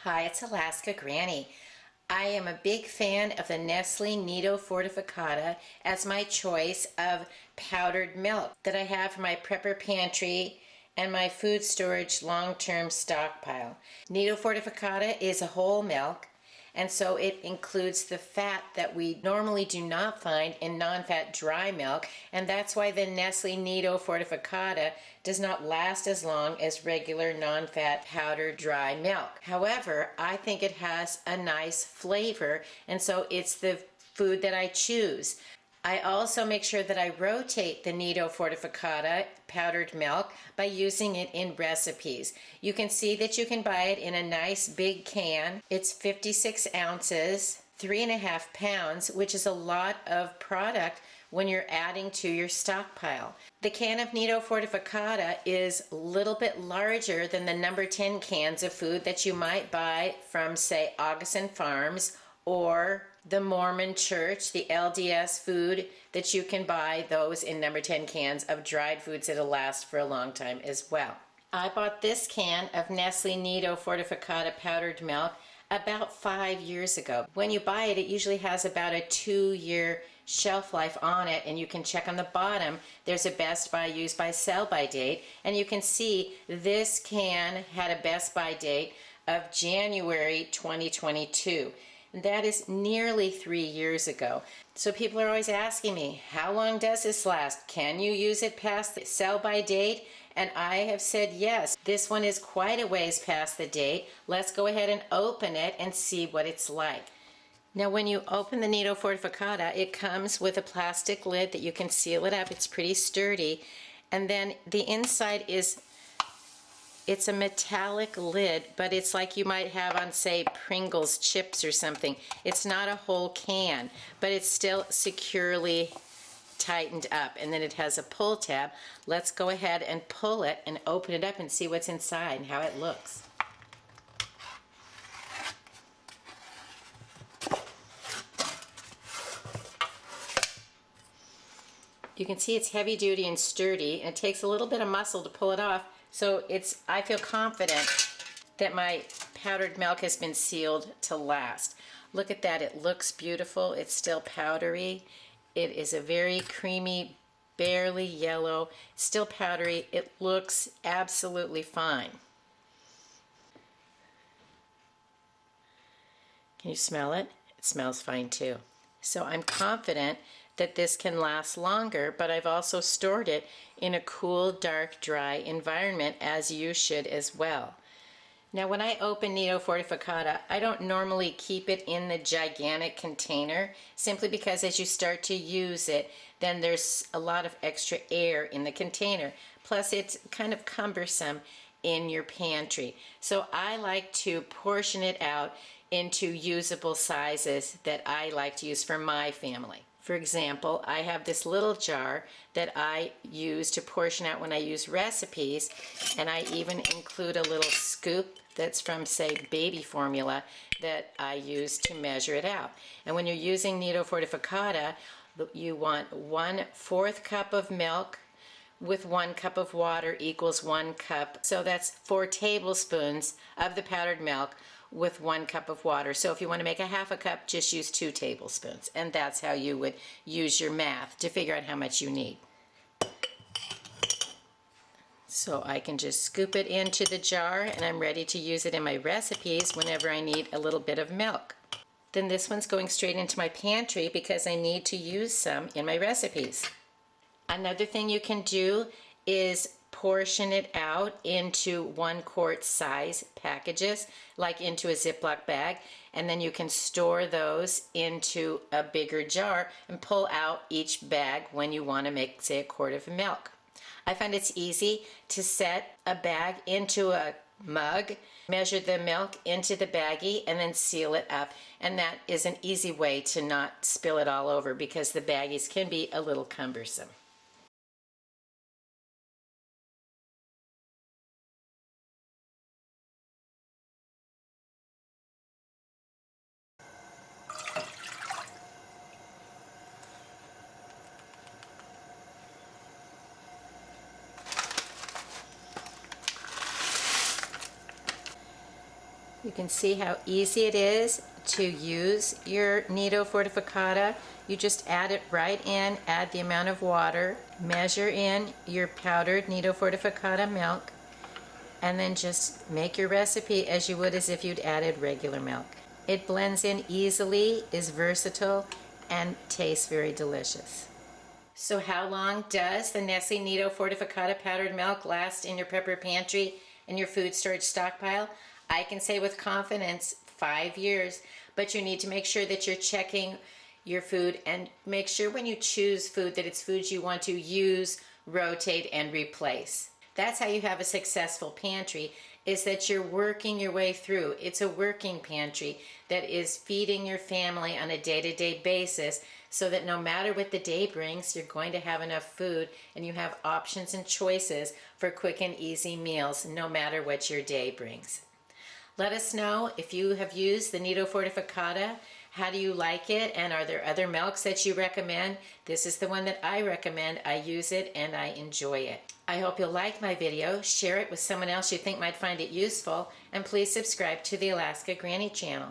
Hi, it's Alaska Granny. I am a big fan of the Nestle Nido Fortificada as my choice of powdered milk that I have for my prepper pantry and my food storage long-term stockpile. Nido Fortificada is a whole milk, and so it includes the fat that we normally do not find in non-fat dry milk, and that's why the Nestle Nido Fortificada does not last as long as regular non-fat powdered dry milk. However, I think it has a nice flavor, and so it's the food that I choose. I also make sure that I rotate the Nido Fortificada powdered milk by using it in recipes. You can see that you can buy it in a nice big can. It's 56 ounces, 3.5 pounds, which is a lot of product when you're adding to your stockpile. The can of Nido Fortificada is a little bit larger than the number 10 cans of food that you might buy from, say, Augustin Farms or the Mormon Church, the LDS food that you can buy, those in number 10 cans of dried foods that'll last for a long time as well. I bought this can of Nestle Nido Fortificada powdered milk about 5 years ago. When you buy it, it usually has about a 2-year shelf life on it, and you can check on the bottom. There's a best by, use by, sell by date, and you can see this can had a best by date of January 2022. And that is nearly 3 years ago. So people are always asking me, how long does this last? Can you use it past the sell by date? And I have said yes. This one is quite a ways past the date. Let's go ahead and open it and see what it's like. Now when you open the Nido Fortificada, it comes with a plastic lid that you can seal it up. It's pretty sturdy. And then the inside is, it's a metallic lid, but it's like you might have on, say, Pringles chips or something. It's not a whole can, but it's still securely tightened up. And then it has a pull tab. Let's go ahead and pull it and open it up and see what's inside and how it looks. You can see it's heavy duty and sturdy, and it takes a little bit of muscle to pull it off. So I feel confident that my powdered milk has been sealed to last. Look at that, it looks beautiful. It's still powdery. It is a very creamy, barely yellow, still powdery. It looks absolutely fine. Can you smell it? It smells fine too. So I'm confident that this can last longer, but I've also stored it in a cool, dark, dry environment, as you should as well. Now when I open Nido Fortificada, I don't normally keep it in the gigantic container, simply because as you start to use it, then there's a lot of extra air in the container. Plus it's kind of cumbersome in your pantry. So I like to portion it out into usable sizes that I like to use for my family. For example, I have this little jar that I use to portion out when I use recipes, and I even include a little scoop that's from, say, baby formula that I use to measure it out. And when you're using Nido Fortificada, you want 1/4 cup of milk with 1 cup of water equals 1 cup. So that's 4 tablespoons of the powdered milk with 1 cup of water. So if you want to make a 1/2 cup, just use 2 tablespoons. And that's how you would use your math to figure out how much you need. So I can just scoop it into the jar, and I'm ready to use it in my recipes whenever I need a little bit of milk. Then this one's going straight into my pantry because I need to use some in my recipes. Another thing you can do is portion it out into 1 quart size packages, like into a Ziploc bag, and then you can store those into a bigger jar and pull out each bag when you want to make, say, a quart of milk. I find it's easy to set a bag into a mug, measure the milk into the baggie, and then seal it up. And that is an easy way to not spill it all over, because the baggies can be a little cumbersome. You can see how easy it is to use your Nido Fortificada. You just add it right in, add the amount of water, measure in your powdered Nido Fortificada milk, and then just make your recipe as you would as if you'd added regular milk. It blends in easily, is versatile, and tastes very delicious. So how long does the Nestle Nido Fortificada powdered milk last in your prepper pantry and your food storage stockpile? I can say with confidence 5 years, but you need to make sure that you're checking your food and make sure when you choose food that it's foods you want to use, rotate, and replace. That's how you have a successful pantry, is that you're working your way through. It's a working pantry that is feeding your family on a day-to-day basis so that no matter what the day brings, you're going to have enough food and you have options and choices for quick and easy meals no matter what your day brings. Let us know if you have used the Nido Fortificada. How do you like it? And are there other milks that you recommend? This is the one that I recommend. I use it and I enjoy it. I hope you'll like my video, share it with someone else you think might find it useful, and please subscribe to the Alaska Granny channel.